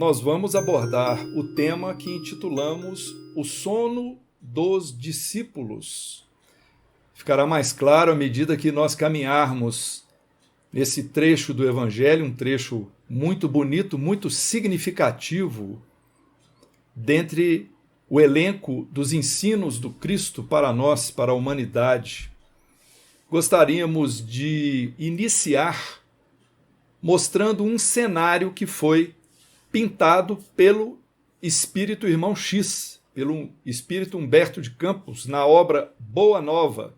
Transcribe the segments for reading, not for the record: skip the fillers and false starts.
nós vamos abordar o tema que intitulamos O Sono dos Discípulos. Ficará mais claro à medida que nós caminharmos nesse trecho do Evangelho, um trecho muito bonito, muito significativo, dentre o elenco dos ensinos do Cristo para nós, para a humanidade. Gostaríamos de iniciar mostrando um cenário que foi pintado pelo espírito Irmão X, pelo espírito Humberto de Campos, na obra Boa Nova,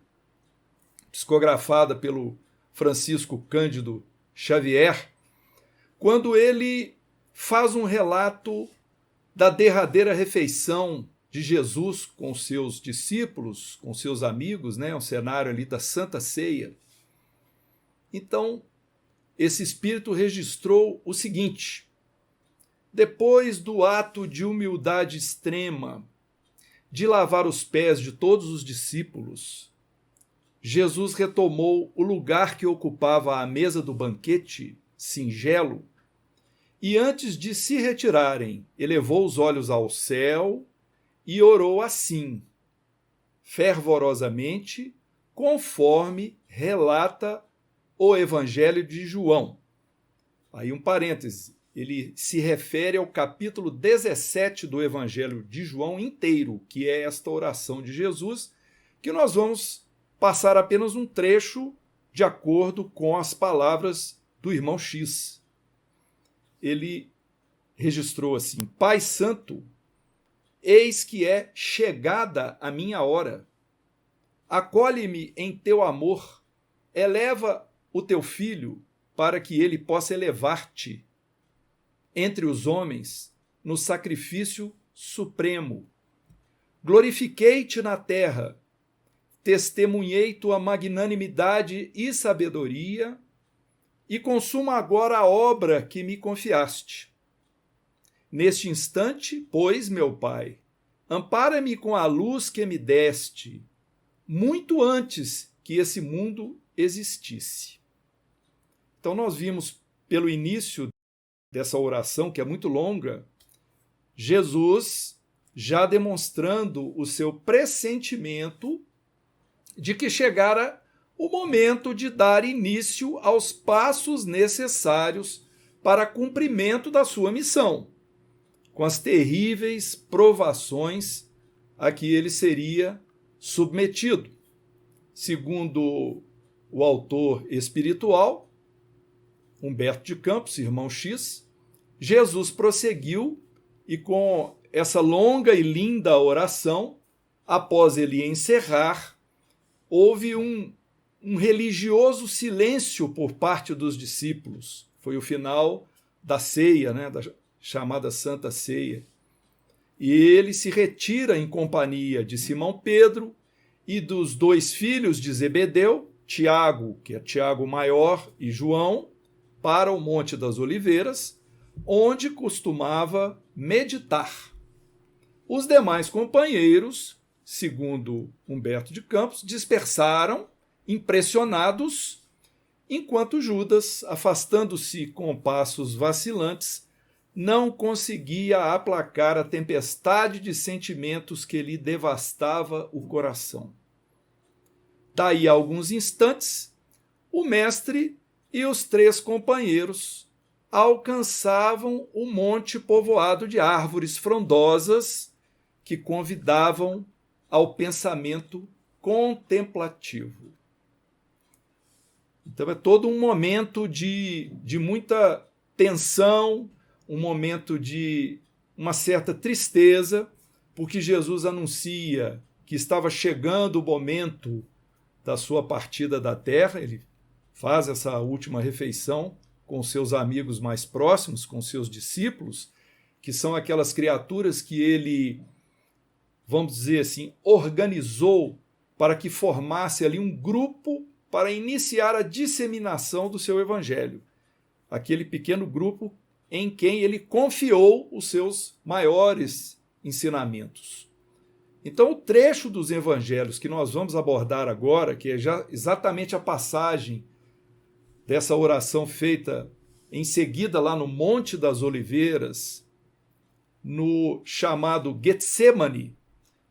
psicografada pelo Francisco Cândido Xavier, quando ele faz um relato da derradeira refeição de Jesus com seus discípulos, com seus amigos, um cenário ali da Santa Ceia. Então, esse espírito registrou o seguinte: depois do ato de humildade extrema, de lavar os pés de todos os discípulos, Jesus retomou o lugar que ocupava à mesa do banquete, singelo, e antes de se retirarem, elevou os olhos ao céu e orou assim, fervorosamente, conforme relata o Evangelho de João. Aí um parêntese, ele se refere ao capítulo 17 do Evangelho de João inteiro, que é esta oração de Jesus, que nós vamos passar apenas um trecho de acordo com as palavras do irmão X. Ele registrou assim: Pai Santo, eis que é chegada a minha hora. Acolhe-me em teu amor, eleva o teu filho para que ele possa elevar-te entre os homens no sacrifício supremo. Glorifiquei-te na terra, testemunhei tua magnanimidade e sabedoria, e consuma agora a obra que me confiaste. Neste instante, pois, meu Pai, ampara-me com a luz que me deste, muito antes que esse mundo existisse. Então nós vimos pelo início dessa oração, que é muito longa, Jesus já demonstrando o seu pressentimento de que chegara o momento de dar início aos passos necessários para cumprimento da sua missão, com as terríveis provações a que ele seria submetido. Segundo o autor espiritual, Humberto de Campos, irmão X, Jesus prosseguiu e com essa longa e linda oração, após ele encerrar, houve um religioso silêncio por parte dos discípulos. Foi o final da ceia, da chamada Santa Ceia. E ele se retira em companhia de Simão Pedro e dos dois filhos de Zebedeu, Tiago, que é Tiago maior, e João, para o Monte das Oliveiras, onde costumava meditar. Os demais companheiros, segundo Humberto de Campos, dispersaram, impressionados, enquanto Judas, afastando-se com passos vacilantes, não conseguia aplacar a tempestade de sentimentos que lhe devastava o coração. Daí a alguns instantes, o mestre e os três companheiros alcançavam o monte povoado de árvores frondosas que convidavam ao pensamento contemplativo. Então é todo um momento de muita tensão, um momento de uma certa tristeza, porque Jesus anuncia que estava chegando o momento da sua partida da terra. Ele faz essa última refeição com seus amigos mais próximos, com seus discípulos, que são aquelas criaturas que ele, vamos dizer assim, organizou para que formasse ali um grupo para iniciar a disseminação do seu evangelho. Aquele pequeno grupo em quem ele confiou os seus maiores ensinamentos. Então, o trecho dos evangelhos que nós vamos abordar agora, que é já exatamente a passagem dessa oração feita em seguida lá no Monte das Oliveiras, no chamado Getsemane,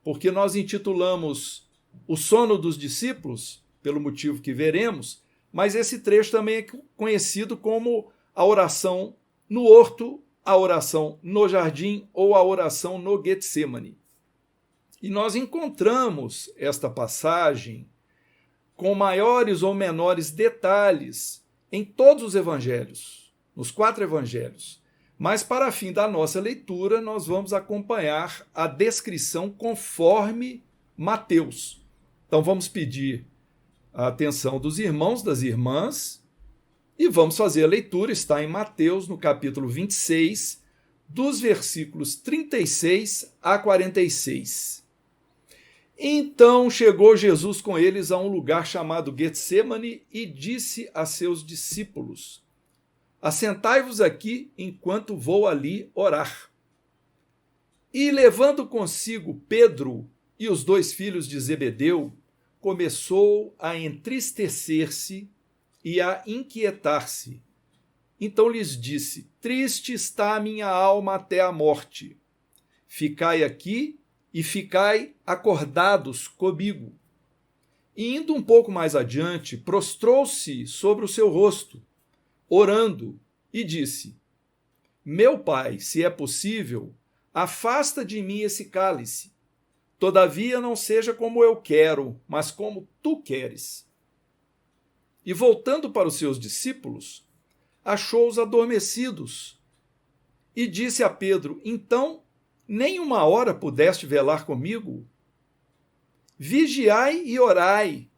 porque nós intitulamos o sono dos discípulos, pelo motivo que veremos, mas esse trecho também é conhecido como a oração no horto, a oração no jardim ou a oração no Getsemane. E nós encontramos esta passagem com maiores ou menores detalhes em todos os evangelhos, nos 4 evangelhos. Mas, para fim da nossa leitura, nós vamos acompanhar a descrição conforme Mateus. Então, vamos pedir a atenção dos irmãos, das irmãs, e vamos fazer a leitura. Está em Mateus, no capítulo 26, dos versículos 36 a 46. Então chegou Jesus com eles a um lugar chamado Getsemane e disse a seus discípulos: assentai-vos aqui enquanto vou ali orar. E levando consigo Pedro e os 2 filhos de Zebedeu, começou a entristecer-se e a inquietar-se. Então lhes disse: triste está a minha alma até a morte. Ficai aqui e ficai acordados comigo. E indo um pouco mais adiante, prostrou-se sobre o seu rosto, orando, e disse: meu Pai, se é possível, afasta de mim esse cálice. Todavia não seja como eu quero, mas como tu queres. E voltando para os seus discípulos, achou-os adormecidos. E disse a Pedro: então, nem uma hora pudeste velar comigo? Vigiai e orai,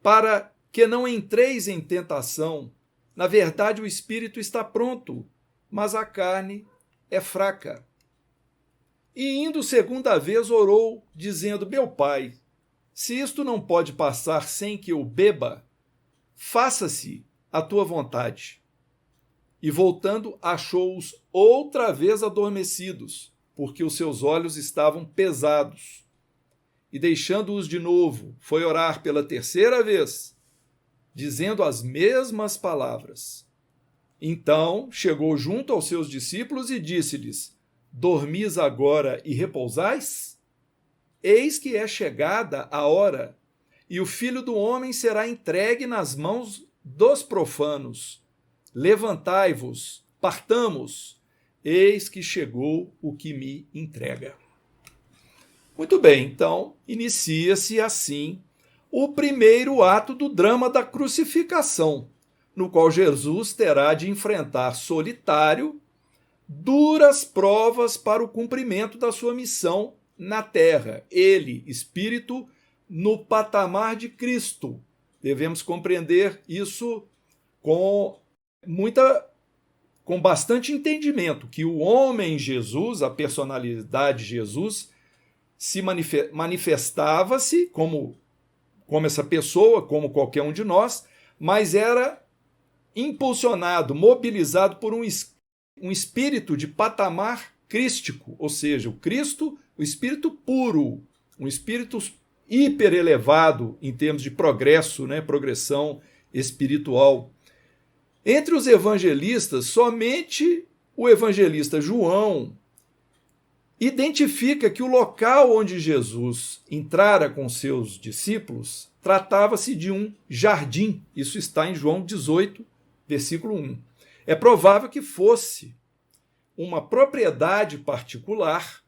para que não entreis em tentação. Na verdade, o espírito está pronto, mas a carne é fraca. E indo 2ª vez orou, dizendo: meu Pai, se isto não pode passar sem que eu beba, faça-se a tua vontade. E voltando, achou-os outra vez adormecidos, porque os seus olhos estavam pesados. E deixando-os de novo, foi orar pela 3ª vez, dizendo as mesmas palavras. Então chegou junto aos seus discípulos e disse-lhes: dormis agora e repousais? Eis que é chegada a hora, e o Filho do Homem será entregue nas mãos dos profanos. Levantai-vos, partamos, eis que chegou o que me entrega. Muito bem, então inicia-se assim o primeiro ato do drama da crucificação, no qual Jesus terá de enfrentar solitário duras provas para o cumprimento da sua missão na terra. Ele, espírito, no patamar de Cristo. Devemos compreender isso com bastante entendimento, que o homem Jesus, a personalidade Jesus, se manifestava-se como essa pessoa, como qualquer um de nós, mas era impulsionado, mobilizado por um espírito de patamar crístico, ou seja, o Cristo, o espírito puro, um espírito hiper elevado em termos de progresso, progressão espiritual. Entre os evangelistas, somente o evangelista João identifica que o local onde Jesus entrara com seus discípulos tratava-se de um jardim. Isso está em João 18, versículo 1. É provável que fosse uma propriedade particular,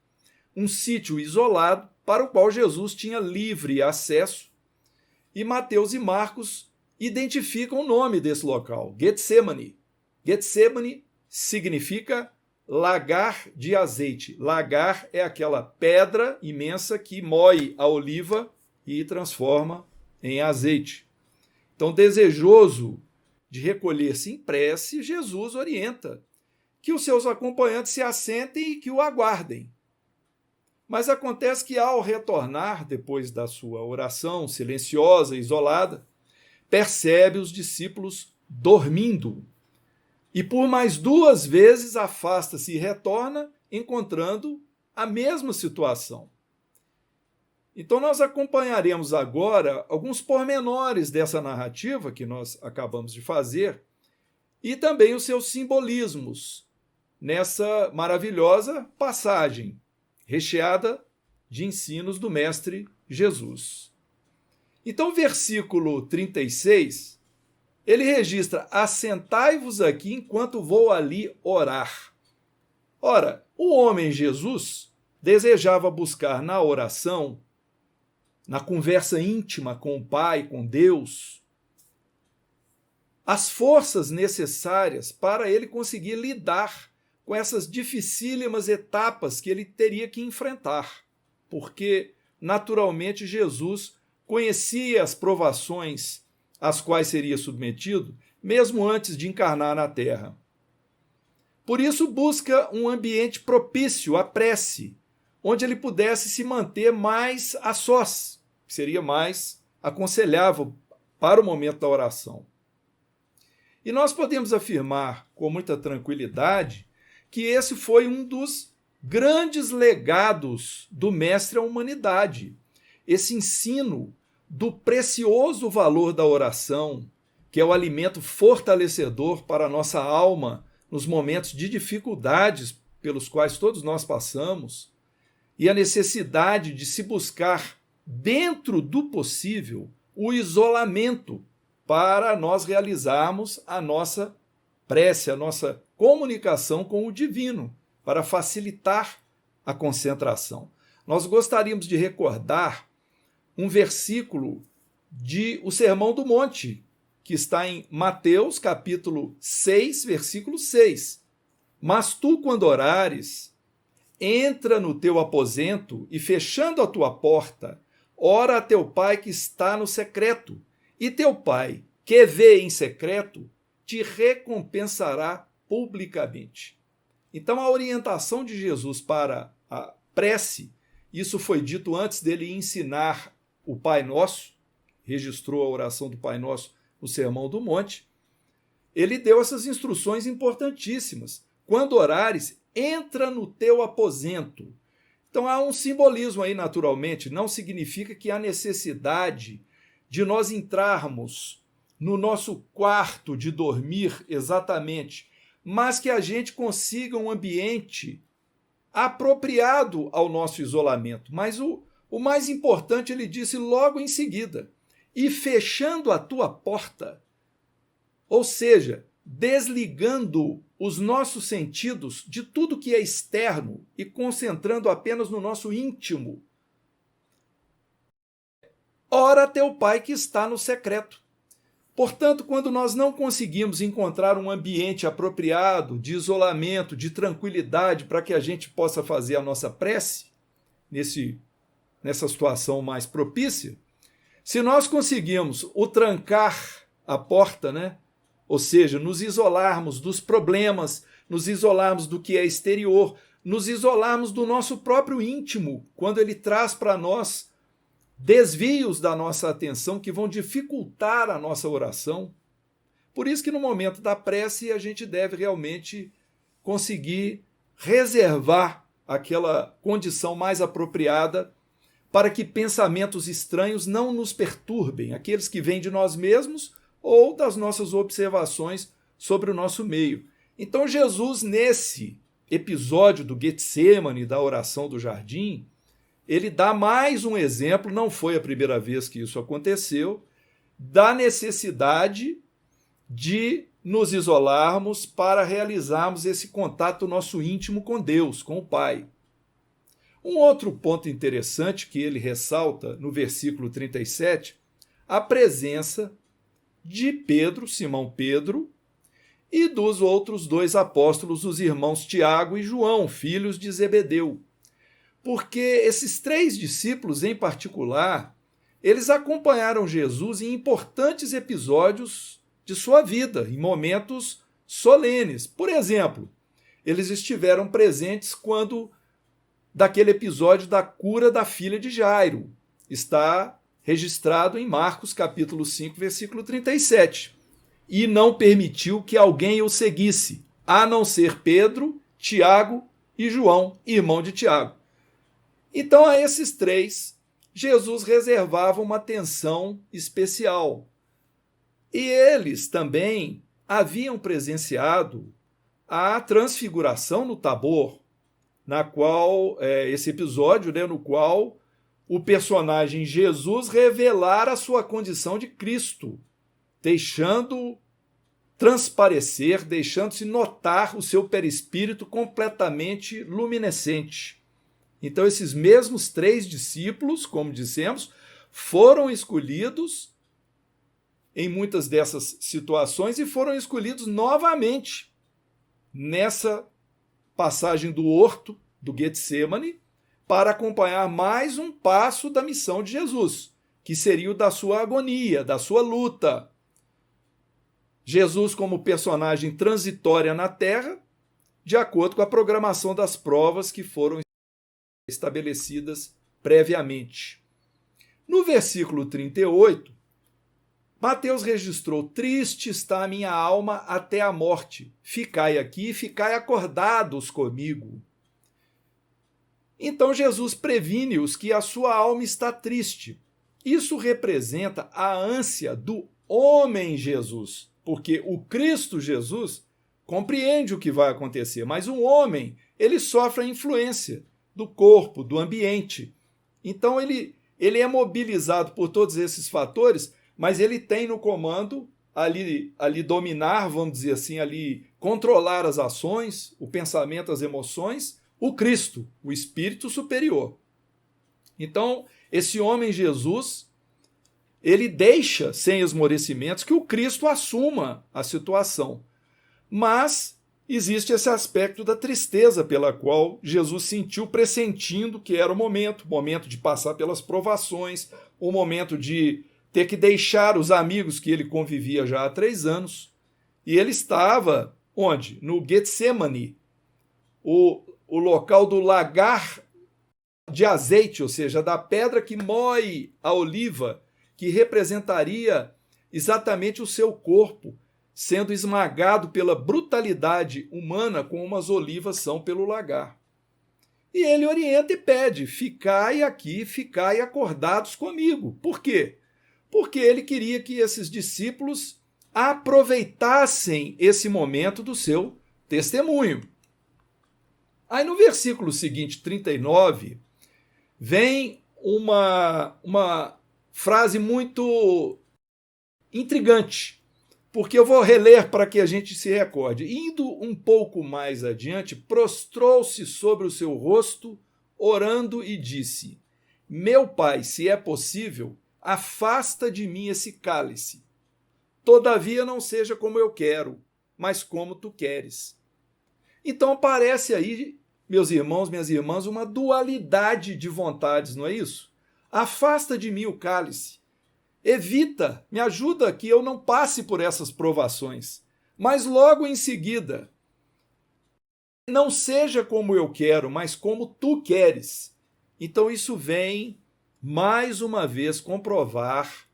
um sítio isolado para o qual Jesus tinha livre acesso, e Mateus e Marcos identificam o nome desse local, Getsemane. Getsemane significa lagar de azeite. Lagar é aquela pedra imensa que moe a oliva e transforma em azeite. Então, desejoso de recolher-se em prece, Jesus orienta que os seus acompanhantes se assentem e que o aguardem. Mas acontece que, ao retornar, depois da sua oração silenciosa e isolada, percebe os discípulos dormindo. E por mais 2 vezes afasta-se e retorna, encontrando a mesma situação. Então nós acompanharemos agora alguns pormenores dessa narrativa que nós acabamos de fazer e também os seus simbolismos. nessa maravilhosa passagem, recheada de ensinos do Mestre Jesus. Então, versículo 36, ele registra: assentai-vos aqui enquanto vou ali orar. Ora, o homem Jesus desejava buscar na oração, na conversa íntima com o Pai, com Deus, as forças necessárias para ele conseguir lidar com essas dificílimas etapas que ele teria que enfrentar, porque, naturalmente, Jesus conhecia as provações às quais seria submetido, mesmo antes de encarnar na Terra. Por isso, busca um ambiente propício à prece, onde ele pudesse se manter mais a sós, que seria mais aconselhável para o momento da oração. E nós podemos afirmar com muita tranquilidade que esse foi um dos grandes legados do Mestre à humanidade. Esse ensino do precioso valor da oração, que é o alimento fortalecedor para a nossa alma nos momentos de dificuldades pelos quais todos nós passamos, e a necessidade de se buscar, dentro do possível, o isolamento para nós realizarmos a nossa prece, a nossa comunicação com o divino, para facilitar a concentração. Nós gostaríamos de recordar um versículo de O Sermão do Monte, que está em Mateus, capítulo 6, versículo 6. Mas tu, quando orares, entra no teu aposento e, fechando a tua porta, ora a teu pai que está no secreto, e teu pai, que vê em secreto, te recompensará publicamente. Então, a orientação de Jesus para a prece, isso foi dito antes dele ensinar o Pai Nosso, registrou a oração do Pai Nosso no Sermão do Monte, ele deu essas instruções importantíssimas. Quando orares, entra no teu aposento. Então há um simbolismo aí, naturalmente, não significa que há necessidade de nós entrarmos no nosso quarto de dormir exatamente, mas que a gente consiga um ambiente apropriado ao nosso isolamento. Mas o mais importante, ele disse logo em seguida: e fechando a tua porta, ou seja, desligando os nossos sentidos de tudo que é externo e concentrando apenas no nosso íntimo. Ora teu pai que está no secreto. Portanto, quando nós não conseguimos encontrar um ambiente apropriado de isolamento, de tranquilidade, para que a gente possa fazer a nossa prece, nessa situação mais propícia, se nós conseguimos trancar a porta, né? Ou seja, nos isolarmos dos problemas, nos isolarmos do que é exterior, nos isolarmos do nosso próprio íntimo, quando ele traz para nós desvios da nossa atenção que vão dificultar a nossa oração. Por isso que no momento da prece a gente deve realmente conseguir reservar aquela condição mais apropriada para que pensamentos estranhos não nos perturbem, aqueles que vêm de nós mesmos ou das nossas observações sobre o nosso meio. Então Jesus, nesse episódio do Getsêmani, da oração do jardim, ele dá mais um exemplo, não foi a primeira vez que isso aconteceu, da necessidade de nos isolarmos para realizarmos esse contato nosso íntimo com Deus, com o Pai. Um outro ponto interessante que ele ressalta no versículo 37, a presença de Pedro, Simão Pedro, e dos outros dois apóstolos, os irmãos Tiago e João, filhos de Zebedeu. Porque esses três discípulos, em particular, eles acompanharam Jesus em importantes episódios de sua vida, em momentos solenes. Por exemplo, eles estiveram presentes quando daquele episódio da cura da filha de Jairo. Está registrado em Marcos, capítulo 5, versículo 37. E não permitiu que alguém o seguisse, a não ser Pedro, Tiago e João, irmão de Tiago. Então, a esses três, Jesus reservava uma atenção especial. E eles também haviam presenciado a transfiguração no Tabor, na qual esse episódio, né, no qual o personagem Jesus revelar a sua condição de Cristo, deixando transparecer, deixando-se notar o seu perispírito completamente luminescente. Então, esses mesmos 3 discípulos, como dissemos, foram escolhidos em muitas dessas situações e foram escolhidos novamente nessa passagem do horto do Getsemane para acompanhar mais um passo da missão de Jesus, que seria o da sua agonia, da sua luta. Jesus como personagem transitória na Terra, de acordo com a programação das provas que foram estabelecidas previamente. No versículo 38, Mateus registrou: triste está a minha alma até a morte. Ficai aqui, ficai acordados comigo. Então Jesus previne-os que a sua alma está triste. Isso representa a ânsia do homem Jesus, porque o Cristo Jesus compreende o que vai acontecer, mas o homem, ele sofre a influência do corpo, do ambiente. Então ele é mobilizado por todos esses fatores, mas ele tem no comando ali dominar, vamos dizer assim, ali controlar as ações, o pensamento, as emoções, o Cristo, o Espírito superior. Então, esse homem Jesus, ele deixa sem esmorecimentos que o Cristo assuma a situação. Mas existe esse aspecto da tristeza pela qual Jesus sentiu, pressentindo que era o momento de passar pelas provações, o momento de ter que deixar os amigos que ele convivia já há 3 anos. E ele estava onde? No Getsemane, o local do lagar de azeite, ou seja, da pedra que moe a oliva, que representaria exatamente o seu corpo, sendo esmagado pela brutalidade humana como as olivas são pelo lagar. E ele orienta e pede: ficai aqui, ficai acordados comigo. Por quê? Porque ele queria que esses discípulos aproveitassem esse momento do seu testemunho. Aí no versículo seguinte, 39, vem uma frase muito intrigante, porque eu vou reler para que a gente se recorde. Indo um pouco mais adiante, prostrou-se sobre o seu rosto, orando e disse: meu Pai, se é possível, afasta de mim esse cálice. Todavia não seja como eu quero, mas como tu queres. Então aparece aí, meus irmãos, minhas irmãs, uma dualidade de vontades, não é isso? Afasta de mim o cálice. Evita, me ajuda que eu não passe por essas provações. Mas logo em seguida, não seja como eu quero, mas como tu queres. Então isso vem, mais uma vez, comprovar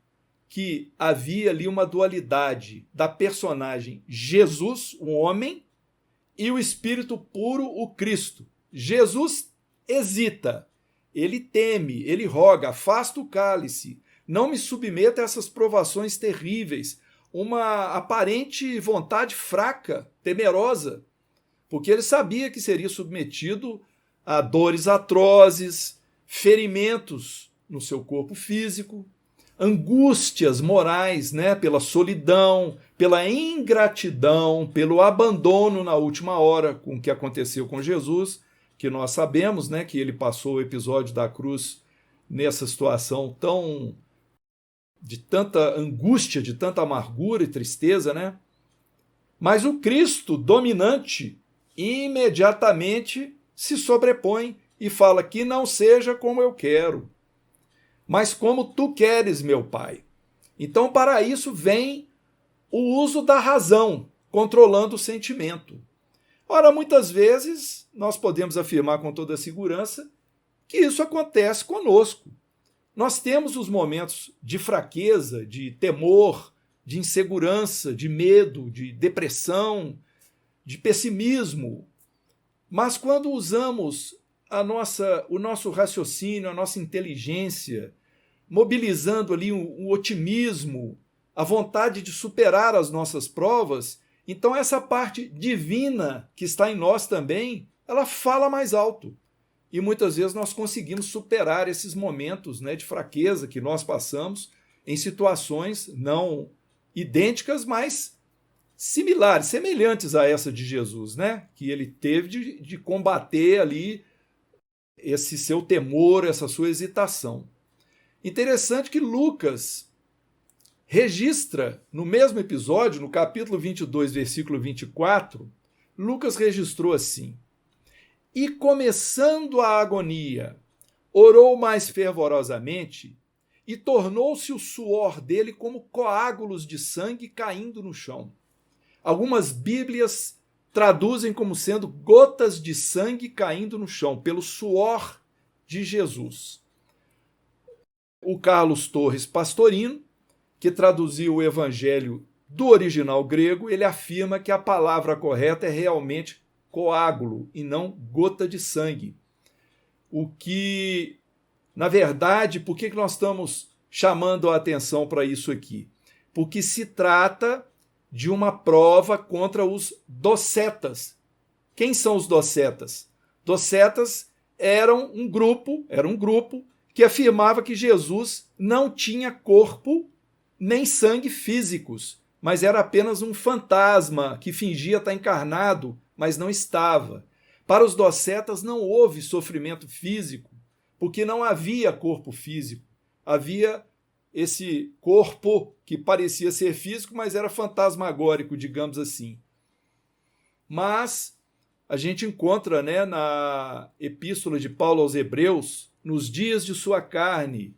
que havia ali uma dualidade da personagem Jesus, o homem, e o Espírito puro, o Cristo. Jesus hesita, ele teme, ele roga: afasta o cálice, não me submeta a essas provações terríveis. Uma aparente vontade fraca, temerosa, porque ele sabia que seria submetido a dores atrozes, ferimentos no seu corpo físico, angústias morais, né, pela solidão, pela ingratidão, pelo abandono na última hora, com o que aconteceu com Jesus, que nós sabemos, né, que ele passou o episódio da cruz nessa situação de tanta angústia, de tanta amargura e tristeza, né? Mas o Cristo dominante imediatamente se sobrepõe e fala: que não seja como eu quero, mas como tu queres, meu Pai. Então, para isso vem o uso da razão, controlando o sentimento. Ora, muitas vezes nós podemos afirmar com toda segurança que isso acontece conosco. Nós temos os momentos de fraqueza, de temor, de insegurança, de medo, de depressão, de pessimismo. Mas quando usamos o nosso raciocínio, a nossa inteligência, mobilizando ali o otimismo, a vontade de superar as nossas provas, Então essa parte divina que está em nós também, ela fala mais alto. E muitas vezes nós conseguimos superar esses momentos, né, de fraqueza que nós passamos em situações não idênticas, mas similares, semelhantes a essa de Jesus, né? Que ele teve de combater ali esse seu temor, essa sua hesitação. Interessante que Lucas registra, no mesmo episódio, no capítulo 22, versículo 24, Lucas registrou assim: e começando a agonia, orou mais fervorosamente, e tornou-se o suor dele como coágulos de sangue caindo no chão. Algumas Bíblias traduzem como sendo gotas de sangue caindo no chão, pelo suor de Jesus. O Carlos Torres Pastorino, que traduziu o Evangelho do original grego, ele afirma que a palavra correta é realmente coágulo e não gota de sangue. O que, na verdade, por que nós estamos chamando a atenção para isso aqui? Porque se trata de uma prova contra os docetas. Quem são os docetas? Docetas eram um grupo que afirmava que Jesus não tinha corpo nem sangue físicos, mas era apenas um fantasma que fingia estar encarnado, mas não estava. Para os docetas não houve sofrimento físico, porque não havia corpo físico. Havia esse corpo que parecia ser físico, mas era fantasmagórico, digamos assim. Mas a gente encontra, né, na Epístola de Paulo aos Hebreus, nos dias de sua carne,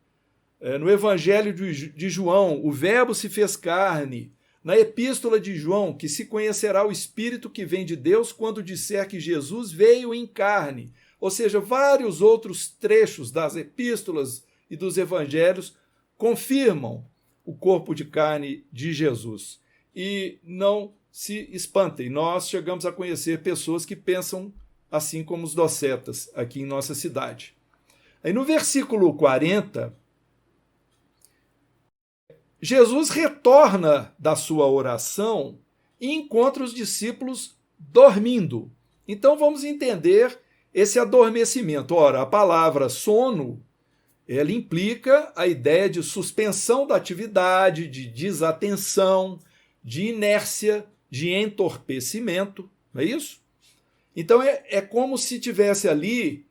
no Evangelho de João, o Verbo se fez carne, na Epístola de João, que se conhecerá o Espírito que vem de Deus quando disser que Jesus veio em carne. Ou seja, vários outros trechos das epístolas e dos evangelhos confirmam o corpo de carne de Jesus. E não se espantem, nós chegamos a conhecer pessoas que pensam assim como os docetas aqui em nossa cidade. Aí no versículo 40, Jesus retorna da sua oração e encontra os discípulos dormindo. Então vamos entender esse adormecimento. Ora, a palavra sono, ela implica a ideia de suspensão da atividade, de desatenção, de inércia, de entorpecimento, não é isso? Então é como se tivesse ali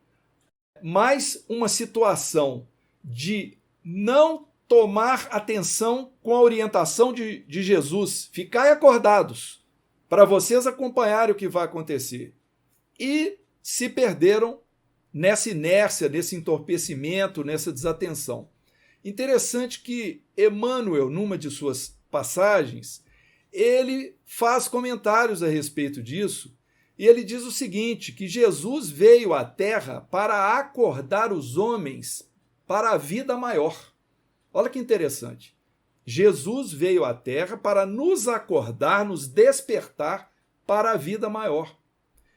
mais uma situação de não tomar atenção com a orientação de Jesus. Ficai acordados para vocês acompanharem o que vai acontecer. E se perderam nessa inércia, nesse entorpecimento, nessa desatenção. Interessante que Emmanuel, numa de suas passagens, ele faz comentários a respeito disso, e ele diz o seguinte, que Jesus veio à Terra para acordar os homens para a vida maior. Olha que interessante. Jesus veio à Terra para nos acordar, nos despertar para a vida maior.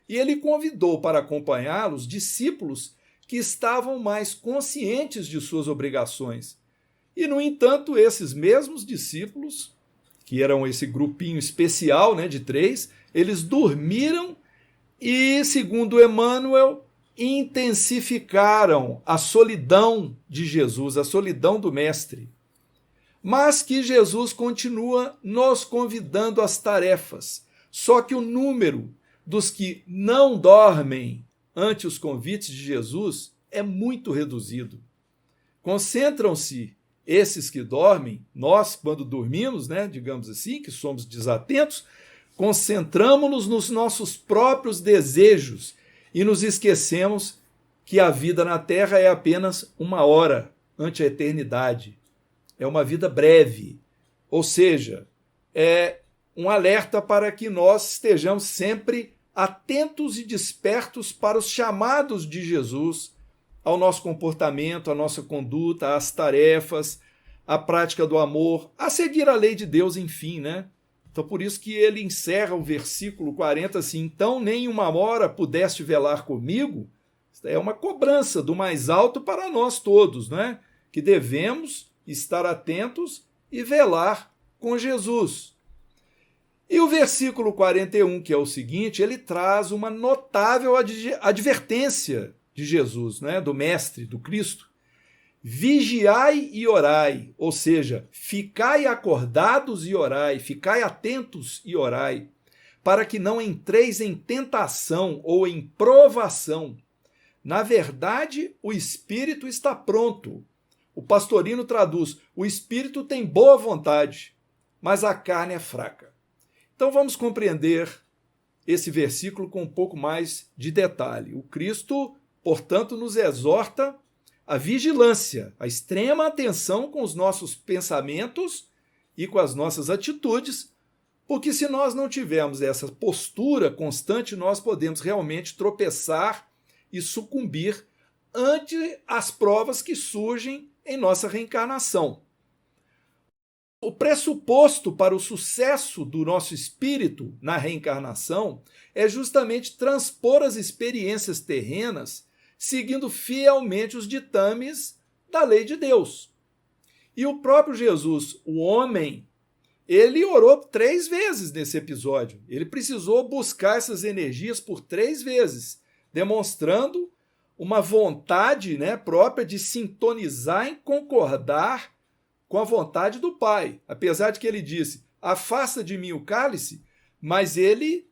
E ele convidou para acompanhá-los discípulos que estavam mais conscientes de suas obrigações. E, no entanto, esses mesmos discípulos, que eram esse grupinho especial, né, de 3, eles dormiram e, segundo Emmanuel, intensificaram a solidão de Jesus, a solidão do Mestre. Mas que Jesus continua nos convidando às tarefas, só que o número dos que não dormem ante os convites de Jesus é muito reduzido. Concentram-se esses que dormem, nós, quando dormimos, né, digamos assim, que somos desatentos, concentramos-nos nos nossos próprios desejos e nos esquecemos que a vida na Terra é apenas uma hora ante a eternidade. É uma vida breve, ou seja, é um alerta para que nós estejamos sempre atentos e despertos para os chamados de Jesus ao nosso comportamento, à nossa conduta, às tarefas, à prática do amor, a seguir a lei de Deus, enfim, né? Então, por isso que ele encerra o versículo 40 assim, então nem uma hora pudeste velar comigo, é uma cobrança do mais alto para nós todos, né? Que devemos estar atentos e velar com Jesus. E o versículo 41, que é o seguinte, ele traz uma notável advertência de Jesus, né, do Mestre, do Cristo. Vigiai e orai, ou seja, ficai acordados e orai, ficai atentos e orai, para que não entreis em tentação ou em provação. Na verdade, o espírito está pronto. O Pastorino traduz: o espírito tem boa vontade, mas a carne é fraca. Então vamos compreender esse versículo com um pouco mais de detalhe. O Cristo, portanto, nos exorta a vigilância, a extrema atenção com os nossos pensamentos e com as nossas atitudes, porque se nós não tivermos essa postura constante, nós podemos realmente tropeçar e sucumbir ante as provas que surgem em nossa reencarnação. O pressuposto para o sucesso do nosso espírito na reencarnação é justamente transpor as experiências terrenas seguindo fielmente os ditames da lei de Deus. E o próprio Jesus, o homem, ele orou 3 vezes nesse episódio. Ele precisou buscar essas energias por 3 vezes, demonstrando uma vontade, né, própria de sintonizar e concordar com a vontade do Pai. Apesar de que ele disse: afasta de mim o cálice, mas ele,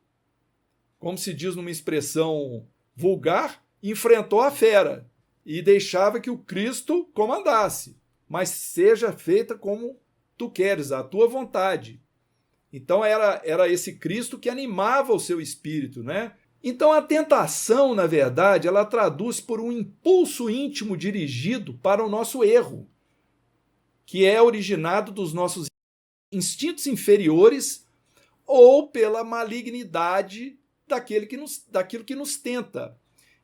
como se diz numa expressão vulgar, enfrentou a fera e deixava que o Cristo comandasse. Mas seja feita como tu queres, a tua vontade. Então era esse Cristo que animava o seu espírito, né? Então a tentação, na verdade, ela traduz por um impulso íntimo dirigido para o nosso erro, que é originado dos nossos instintos inferiores ou pela malignidade daquilo que nos tenta.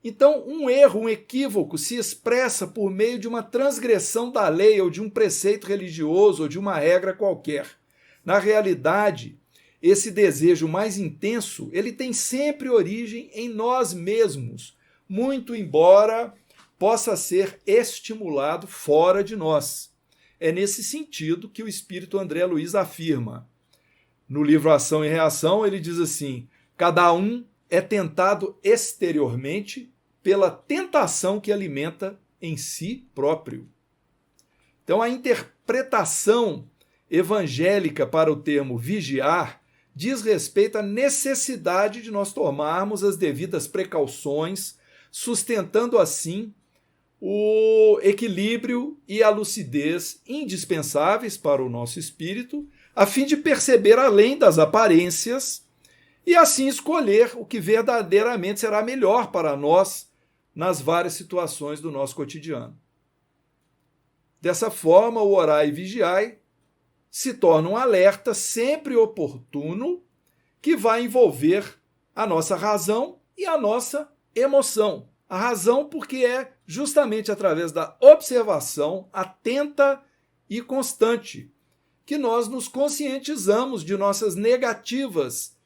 Então, um erro, um equívoco se expressa por meio de uma transgressão da lei ou de um preceito religioso ou de uma regra qualquer. Na realidade, esse desejo mais intenso, ele tem sempre origem em nós mesmos, muito embora possa ser estimulado fora de nós. É nesse sentido que o espírito André Luiz afirma. No livro Ação e Reação, ele diz assim: cada um é tentado exteriormente pela tentação que alimenta em si próprio. Então, a interpretação evangélica para o termo vigiar diz respeito à necessidade de nós tomarmos as devidas precauções, sustentando assim o equilíbrio e a lucidez indispensáveis para o nosso espírito, a fim de perceber além das aparências e assim escolher o que verdadeiramente será melhor para nós nas várias situações do nosso cotidiano. Dessa forma, o orai e vigiai se torna um alerta sempre oportuno que vai envolver a nossa razão e a nossa emoção. A razão porque é justamente através da observação atenta e constante que nós nos conscientizamos de nossas negativas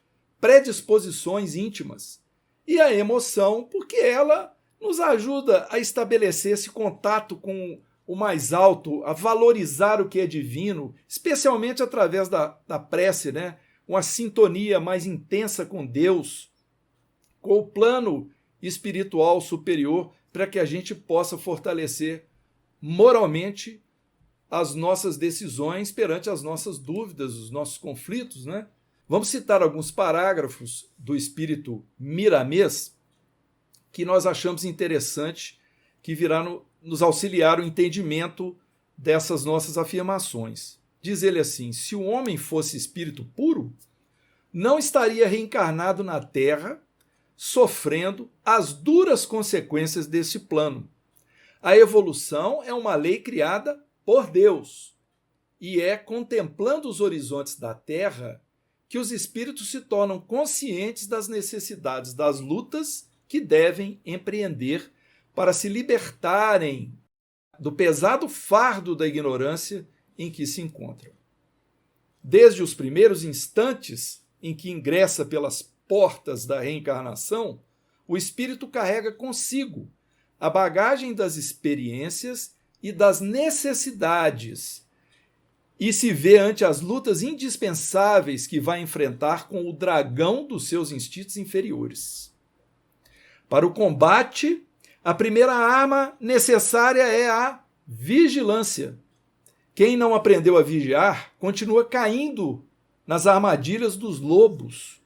predisposições íntimas. E a emoção porque ela nos ajuda a estabelecer esse contato com o mais alto, a valorizar o que é divino, especialmente através da prece, né? Uma sintonia mais intensa com Deus, com o plano espiritual superior, para que a gente possa fortalecer moralmente as nossas decisões perante as nossas dúvidas, os nossos conflitos, né? Vamos citar alguns parágrafos do espírito Miramês que nós achamos interessante, que virá nos auxiliar o entendimento dessas nossas afirmações. Diz ele assim: se o homem fosse espírito puro, não estaria reencarnado na Terra, sofrendo as duras consequências desse plano. A evolução é uma lei criada por Deus, e é contemplando os horizontes da Terra que os espíritos se tornam conscientes das necessidades das lutas que devem empreender para se libertarem do pesado fardo da ignorância em que se encontram. Desde os primeiros instantes em que ingressa pelas portas da reencarnação, o espírito carrega consigo a bagagem das experiências e das necessidades, e se vê ante as lutas indispensáveis que vai enfrentar com o dragão dos seus instintos inferiores. Para o combate, a primeira arma necessária é a vigilância. Quem não aprendeu a vigiar continua caindo nas armadilhas dos lobos.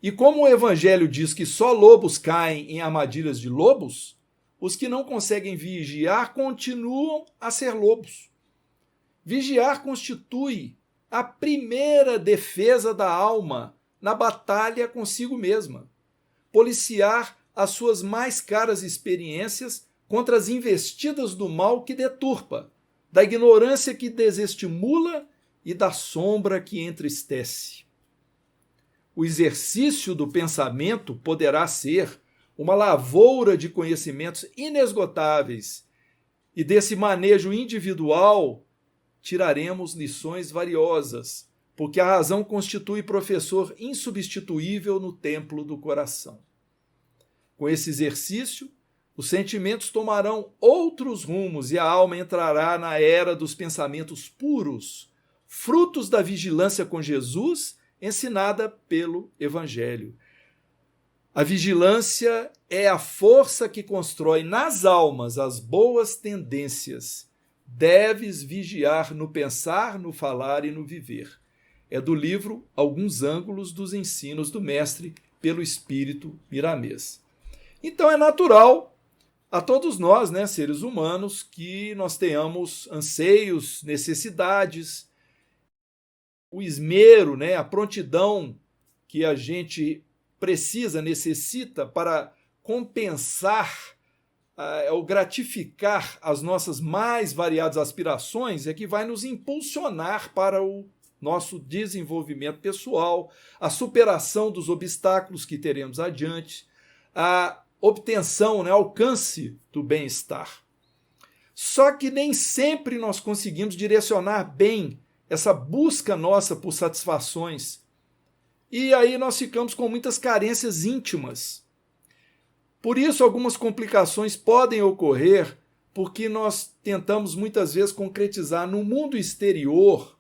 E como o Evangelho diz que só lobos caem em armadilhas de lobos, os que não conseguem vigiar continuam a ser lobos. Vigiar constitui a primeira defesa da alma na batalha consigo mesma. Policiar as suas mais caras experiências contra as investidas do mal que deturpa, da ignorância que desestimula e da sombra que entristece. O exercício do pensamento poderá ser uma lavoura de conhecimentos inesgotáveis, e desse manejo individual tiraremos lições valiosas, porque a razão constitui professor insubstituível no templo do coração. Com esse exercício, os sentimentos tomarão outros rumos e a alma entrará na era dos pensamentos puros, frutos da vigilância com Jesus, ensinada pelo Evangelho. A vigilância é a força que constrói nas almas as boas tendências. Deves vigiar no pensar, no falar e no viver. É do livro Alguns Ângulos dos Ensinos do Mestre pelo Espírito Miramês. Então é natural a todos nós, seres humanos, que nós tenhamos anseios, necessidades, o esmero, a prontidão que a gente precisa, necessita para compensar ou gratificar as nossas mais variadas aspirações é que vai nos impulsionar para o nosso desenvolvimento pessoal, a superação dos obstáculos que teremos adiante, a obtenção, alcance do bem-estar. Só que nem sempre nós conseguimos direcionar bem essa busca nossa por satisfações. E aí nós ficamos com muitas carências íntimas. Por isso, algumas complicações podem ocorrer porque nós tentamos muitas vezes concretizar no mundo exterior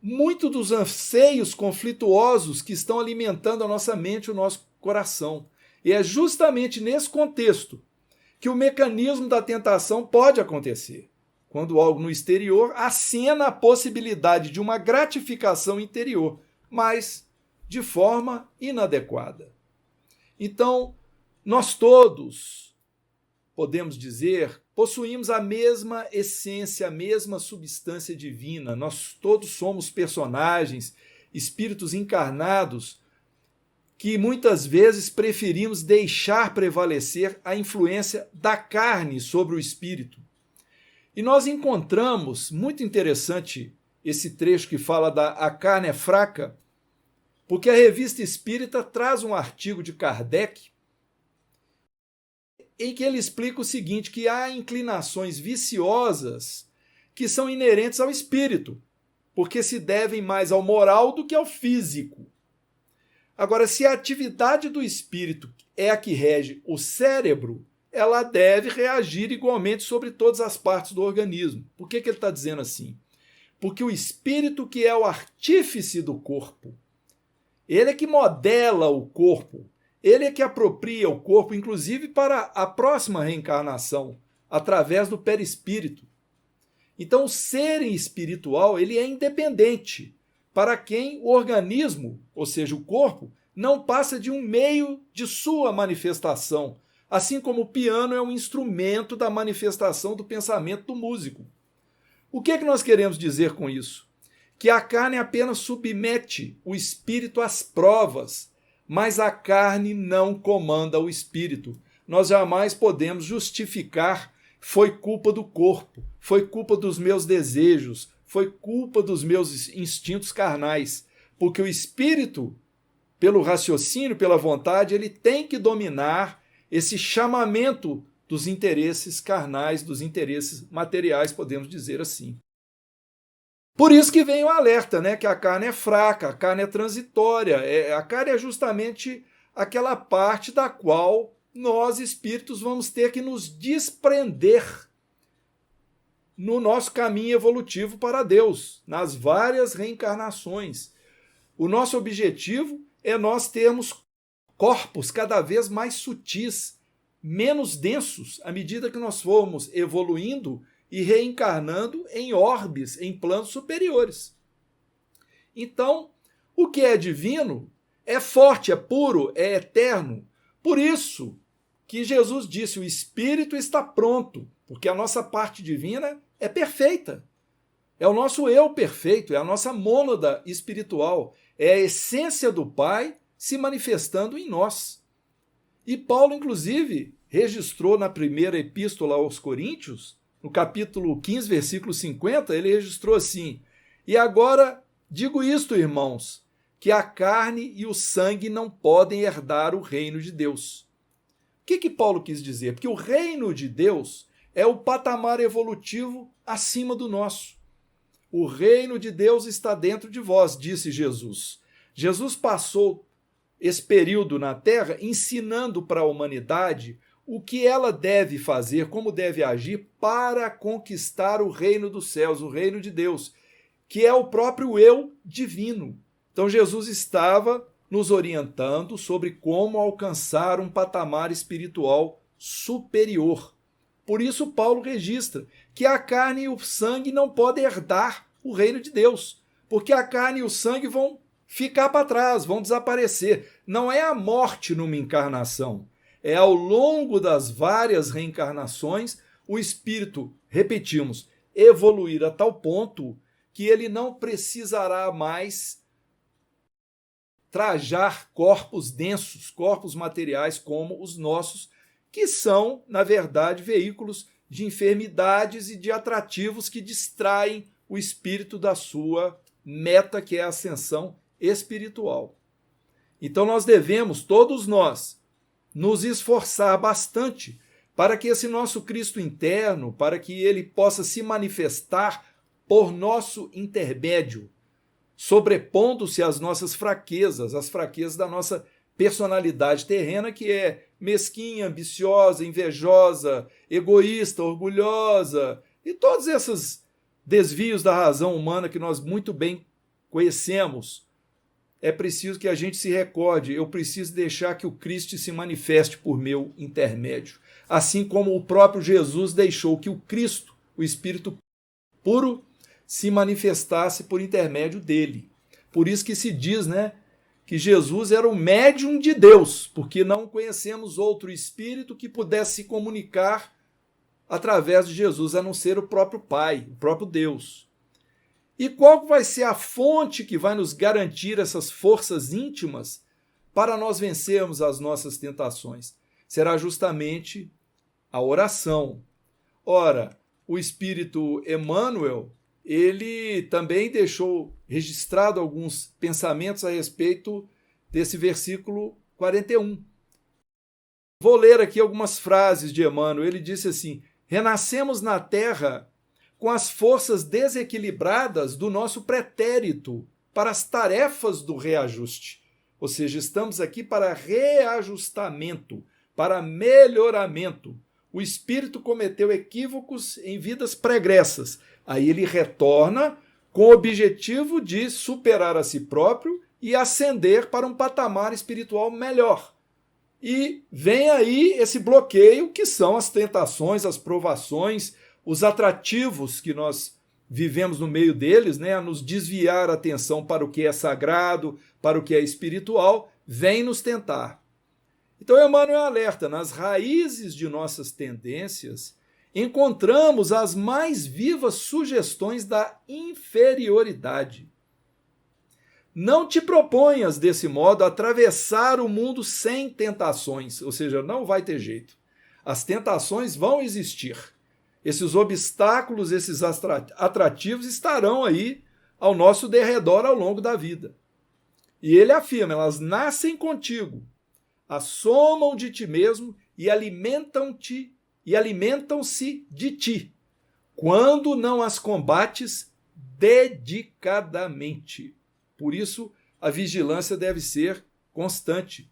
muito dos anseios conflituosos que estão alimentando a nossa mente e o nosso coração. E é justamente nesse contexto que o mecanismo da tentação pode acontecer. Quando algo no exterior acena a possibilidade de uma gratificação interior, mas de forma inadequada. Então, nós todos, podemos dizer, possuímos a mesma essência, a mesma substância divina. Nós todos somos personagens, espíritos encarnados, que muitas vezes preferimos deixar prevalecer a influência da carne sobre o espírito. E nós encontramos, muito interessante esse trecho que fala da a carne é fraca, porque a Revista Espírita traz um artigo de Kardec em que ele explica o seguinte, que há inclinações viciosas que são inerentes ao espírito, porque se devem mais ao moral do que ao físico. Agora, se a atividade do espírito é a que rege o cérebro, ela deve reagir igualmente sobre todas as partes do organismo. Por que ele está dizendo assim? Porque o espírito, que é o artífice do corpo, ele é que modela o corpo, ele é que apropria o corpo, inclusive para a próxima reencarnação, através do perispírito. Então, o ser espiritual, ele é independente, para quem o organismo, ou seja, o corpo, não passa de um meio de sua manifestação, assim como o piano é um instrumento da manifestação do pensamento do músico. O que é que nós queremos dizer com isso? Que a carne apenas submete o espírito às provas, mas a carne não comanda o espírito. Nós jamais podemos justificar: foi culpa do corpo, foi culpa dos meus desejos, foi culpa dos meus instintos carnais, porque o espírito, pelo raciocínio, pela vontade, ele tem que dominar esse chamamento dos interesses carnais, dos interesses materiais, podemos dizer assim. Por isso que vem o alerta, que a carne é fraca, a carne é transitória, a carne é justamente aquela parte da qual nós, espíritos, vamos ter que nos desprender. no nosso caminho evolutivo para Deus, nas várias reencarnações. O nosso objetivo é nós termos corpos cada vez mais sutis, menos densos, à medida que nós formos evoluindo e reencarnando em orbes, em planos superiores. Então, o que é divino é forte, é puro, é eterno. Por isso que Jesus disse, o espírito está pronto, porque a nossa parte divina é perfeita. É o nosso eu perfeito, é a nossa mônada espiritual, é a essência do Pai se manifestando em nós. E Paulo, inclusive, registrou na primeira epístola aos Coríntios, no capítulo 15, versículo 50, ele registrou assim: e agora digo isto, irmãos, que a carne e o sangue não podem herdar o reino de Deus. O que Paulo quis dizer? Porque o reino de Deus é o patamar evolutivo acima do nosso. O reino de Deus está dentro de vós, disse Jesus. Jesus passou esse período na Terra ensinando para a humanidade o que ela deve fazer, como deve agir para conquistar o reino dos céus, o reino de Deus, que é o próprio eu divino. Então Jesus estava nos orientando sobre como alcançar um patamar espiritual superior. Por isso Paulo registra que a carne e o sangue não podem herdar o reino de Deus, porque a carne e o sangue vão ficar para trás, vão desaparecer. Não é a morte numa encarnação, é ao longo das várias reencarnações o espírito, repetimos, evoluir a tal ponto que ele não precisará mais trajar corpos densos, corpos materiais como os nossos, que são, na verdade, veículos de enfermidades e de atrativos que distraem o espírito da sua meta, que é a ascensão espiritual. Então nós devemos, todos nós, nos esforçar bastante para que esse nosso Cristo interno, para que ele possa se manifestar por nosso intermédio, sobrepondo-se às nossas fraquezas, às fraquezas da nossa personalidade terrena, que é mesquinha, ambiciosa, invejosa, egoísta, orgulhosa, e todos esses desvios da razão humana que nós muito bem conhecemos. É preciso que a gente se recorde, eu preciso deixar que o Cristo se manifeste por meu intermédio. Assim como o próprio Jesus deixou que o Cristo, o Espírito puro, se manifestasse por intermédio dele. Por isso que se diz, que Jesus era o médium de Deus, porque não conhecemos outro Espírito que pudesse se comunicar através de Jesus, a não ser o próprio Pai, o próprio Deus. E qual vai ser a fonte que vai nos garantir essas forças íntimas para nós vencermos as nossas tentações? Será justamente a oração. Ora, o Espírito Emmanuel, ele também deixou registrado alguns pensamentos a respeito desse versículo 41. Vou ler aqui algumas frases de Emmanuel. Ele disse assim: renascemos na terra com as forças desequilibradas do nosso pretérito para as tarefas do reajuste. Ou seja, estamos aqui para reajustamento, para melhoramento. O espírito cometeu equívocos em vidas pregressas. Aí ele retorna com o objetivo de superar a si próprio e ascender para um patamar espiritual melhor. E vem aí esse bloqueio, que são as tentações, as provações, os atrativos que nós vivemos no meio deles, a nos desviar a atenção para o que é sagrado, para o que é espiritual, vem nos tentar. Então Emmanuel alerta, nas raízes de nossas tendências, encontramos as mais vivas sugestões da inferioridade. Não te proponhas, desse modo, atravessar o mundo sem tentações, ou seja, não vai ter jeito. As tentações vão existir. Esses obstáculos, esses atrativos estarão aí ao nosso derredor ao longo da vida. E ele afirma, elas nascem contigo, assomam de ti mesmo e alimentam-se de ti, quando não as combates dedicadamente. Por isso, a vigilância deve ser constante.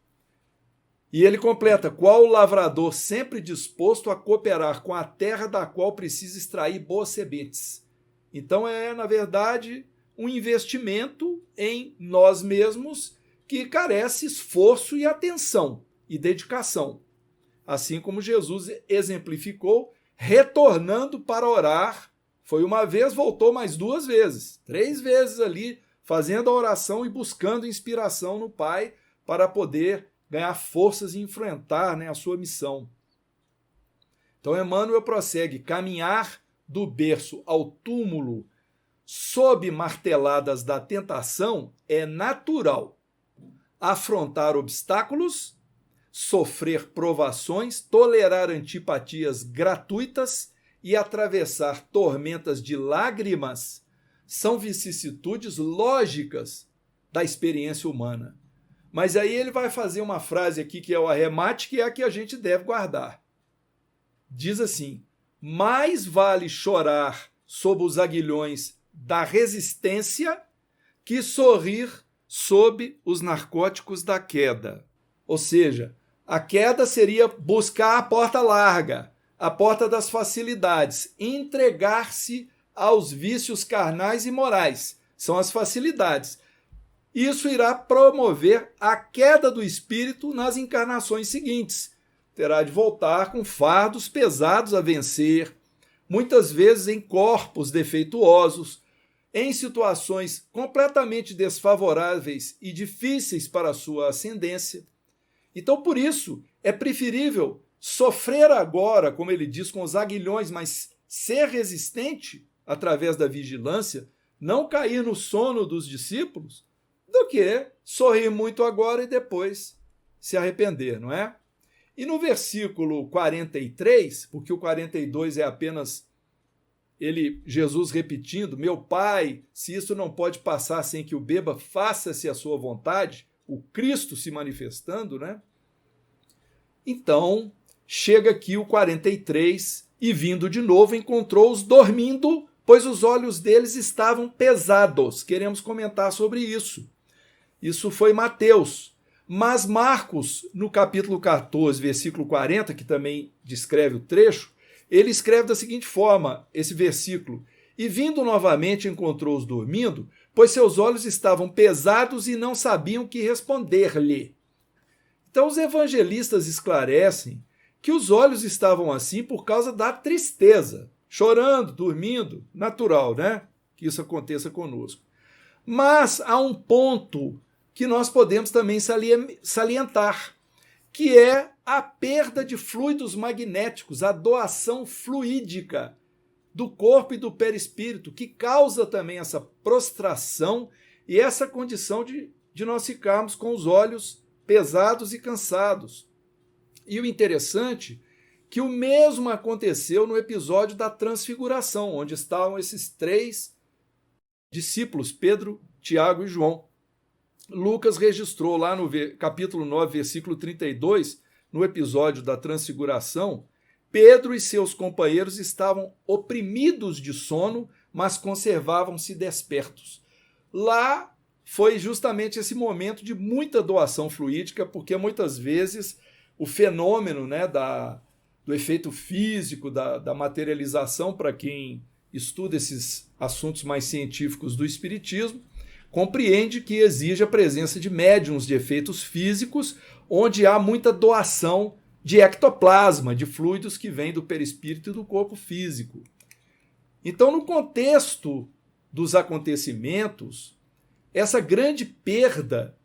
E ele completa: qual o lavrador sempre disposto a cooperar com a terra da qual precisa extrair boas sementes. Então na verdade, um investimento em nós mesmos que carece esforço e atenção e dedicação. Assim como Jesus exemplificou, retornando para orar, foi uma vez, voltou mais 2 vezes, 3 vezes ali, fazendo a oração e buscando inspiração no Pai para poder ganhar forças e enfrentar, a sua missão. Então Emmanuel prossegue: caminhar do berço ao túmulo sob marteladas da tentação é natural. Afrontar obstáculos, sofrer provações, tolerar antipatias gratuitas e atravessar tormentas de lágrimas são vicissitudes lógicas da experiência humana. Mas aí ele vai fazer uma frase aqui que é o arremate, que é a que a gente deve guardar. Diz assim: mais vale chorar sob os aguilhões da resistência que sorrir sob os narcóticos da queda. Ou seja, a queda seria buscar a porta larga, a porta das facilidades, entregar-se aos vícios carnais e morais. São as facilidades. Isso irá promover a queda do espírito nas encarnações seguintes. Terá de voltar com fardos pesados a vencer, muitas vezes em corpos defeituosos, em situações completamente desfavoráveis e difíceis para a sua ascendência. Então, por isso, é preferível sofrer agora, como ele diz, com os aguilhões, mas ser resistente através da vigilância, não cair no sono dos discípulos, do que sorrir muito agora e depois se arrepender, não é? E no versículo 43, porque o 42 é apenas Jesus repetindo: meu Pai, se isso não pode passar sem que o beba, faça-se a sua vontade, o Cristo se manifestando, né? Então, chega aqui o 43, e vindo de novo, encontrou-os dormindo, pois os olhos deles estavam pesados. Queremos comentar sobre isso. Isso foi Mateus. Mas Marcos, no capítulo 14, versículo 40, que também descreve o trecho, ele escreve da seguinte forma, esse versículo: e vindo novamente encontrou-os dormindo, pois seus olhos estavam pesados e não sabiam o que responder-lhe. Então os evangelistas esclarecem que os olhos estavam assim por causa da tristeza, chorando, dormindo, natural, né? Que isso aconteça conosco. Mas há um ponto que nós podemos também salientar, que é a perda de fluidos magnéticos, a doação fluídica do corpo e do perispírito, que causa também essa prostração e essa condição de nós ficarmos com os olhos pesados e cansados. E o interessante é que o mesmo aconteceu no episódio da transfiguração, onde estavam esses 3 discípulos, Pedro, Tiago e João. Lucas registrou lá no capítulo 9, versículo 32, no episódio da transfiguração, Pedro e seus companheiros estavam oprimidos de sono, mas conservavam-se despertos. Lá foi justamente esse momento de muita doação fluídica, porque muitas vezes o fenômeno, né, do efeito físico, da materialização, para quem estuda esses assuntos mais científicos do espiritismo, compreende que exige a presença de médiuns de efeitos físicos, onde há muita doação de ectoplasma, de fluidos que vêm do perispírito e do corpo físico. Então, no contexto dos acontecimentos, essa grande perda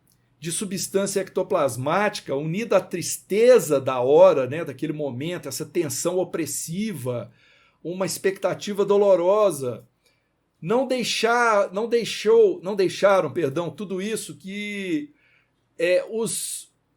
de substância ectoplasmática, unida à tristeza da hora, né, daquele momento, essa tensão opressiva, uma expectativa dolorosa, não deixaram, tudo isso que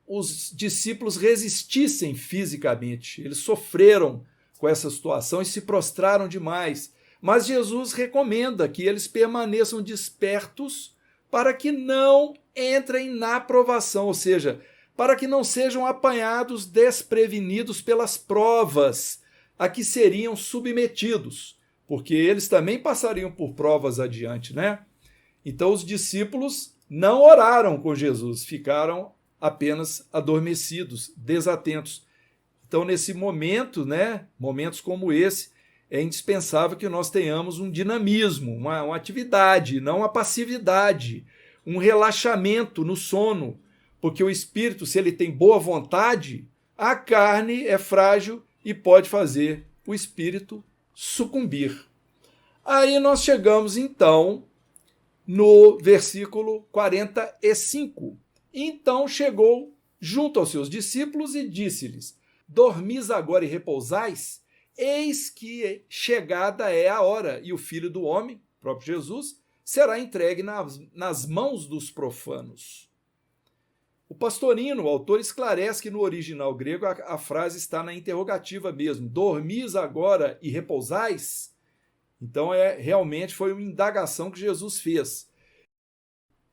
os discípulos resistissem fisicamente. Eles sofreram com essa situação e se prostraram demais. Mas Jesus recomenda que eles permaneçam despertos para que não entrem na provação, ou seja, para que não sejam apanhados desprevenidos pelas provas a que seriam submetidos, porque eles também passariam por provas adiante, né? Então os discípulos não oraram com Jesus, ficaram apenas adormecidos, desatentos. Então, nesse momento, né, momentos como esse, é indispensável que nós tenhamos um dinamismo, uma atividade, não a passividade, um relaxamento no sono, porque o espírito, se ele tem boa vontade, a carne é frágil e pode fazer o espírito sucumbir. Aí nós chegamos, então, no versículo 45. Então chegou junto aos seus discípulos e disse-lhes: dormis agora e repousais? Eis que chegada é a hora, e o Filho do Homem, próprio Jesus, será entregue nas mãos dos profanos. O Pastorino, o autor, esclarece que no original grego a frase está na interrogativa mesmo. Dormis agora e repousais? Então, realmente foi uma indagação que Jesus fez.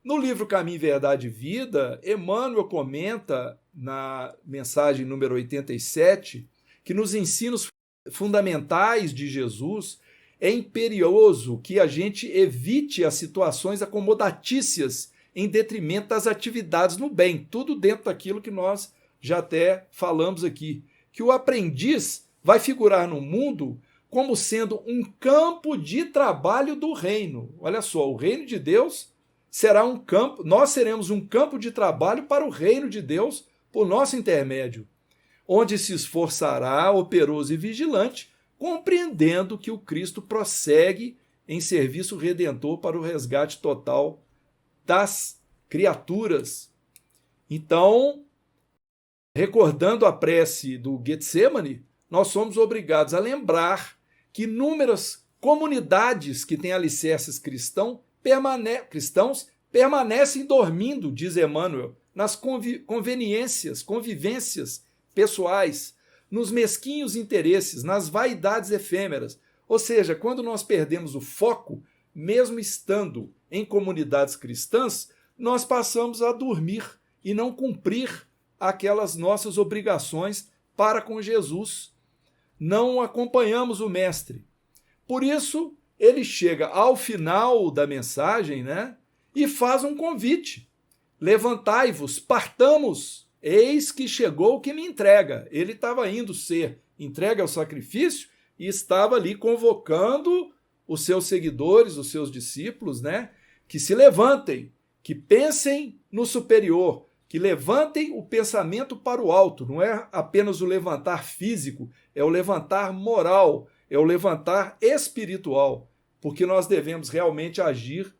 No livro Caminho, Verdade e Vida, Emmanuel comenta, na mensagem número 87, que nos ensinos fundamentais de Jesus é imperioso que a gente evite as situações acomodatícias em detrimento das atividades no bem, tudo dentro daquilo que nós já até falamos aqui, que o aprendiz vai figurar no mundo como sendo um campo de trabalho do reino. Olha só, o reino de Deus será um campo, nós seremos um campo de trabalho para o reino de Deus por nosso intermédio, onde se esforçará operoso e vigilante, compreendendo que o Cristo prossegue em serviço redentor para o resgate total das criaturas. Então, recordando a prece do Getsemane, nós somos obrigados a lembrar que inúmeras comunidades que têm alicerces cristãos permanecem dormindo, diz Emmanuel, nas convivências pessoais, nos mesquinhos interesses, nas vaidades efêmeras. Ou seja, quando nós perdemos o foco, mesmo estando em comunidades cristãs, nós passamos a dormir e não cumprir aquelas nossas obrigações para com Jesus. Não acompanhamos o Mestre. Por isso, ele chega ao final da mensagem, né, e faz um convite. Levantai-vos, partamos. Eis que chegou o que me entrega. Ele estava indo ser entregue ao sacrifício e estava ali convocando os seus seguidores, os seus discípulos, né, que se levantem, que pensem no superior, que levantem o pensamento para o alto. Não é apenas o levantar físico, é o levantar moral, é o levantar espiritual, porque nós devemos realmente agir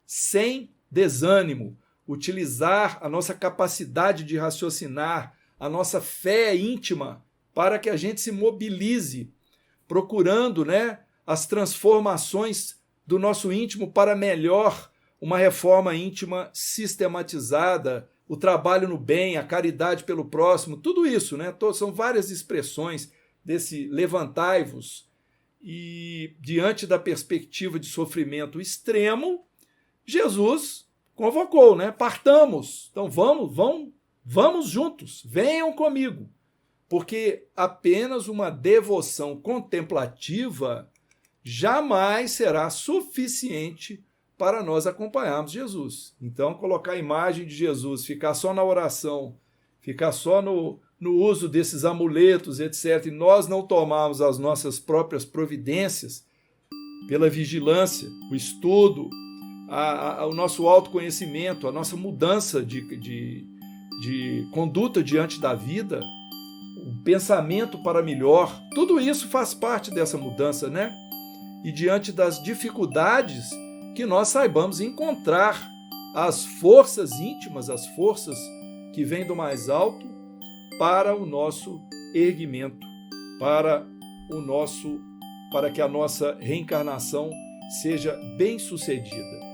sem desânimo, utilizar a nossa capacidade de raciocinar, a nossa fé íntima, para que a gente se mobilize, procurando, né, as transformações do nosso íntimo para melhor, uma reforma íntima sistematizada, o trabalho no bem, a caridade pelo próximo, tudo isso, né? São várias expressões desse levantai-vos. E diante da perspectiva de sofrimento extremo, Jesus convocou, né? Partamos. Então vamos juntos, venham comigo. Porque apenas uma devoção contemplativa jamais será suficiente para nós acompanharmos Jesus. Então, colocar a imagem de Jesus, ficar só na oração, ficar só no uso desses amuletos, etc., e nós não tomarmos as nossas próprias providências pela vigilância, o estudo, o nosso autoconhecimento, a nossa mudança de conduta diante da vida, o pensamento para melhor, tudo isso faz parte dessa mudança, né? E diante das dificuldades, que nós saibamos encontrar as forças íntimas, as forças que vêm do mais alto para o nosso erguimento, para que a nossa reencarnação seja bem-sucedida.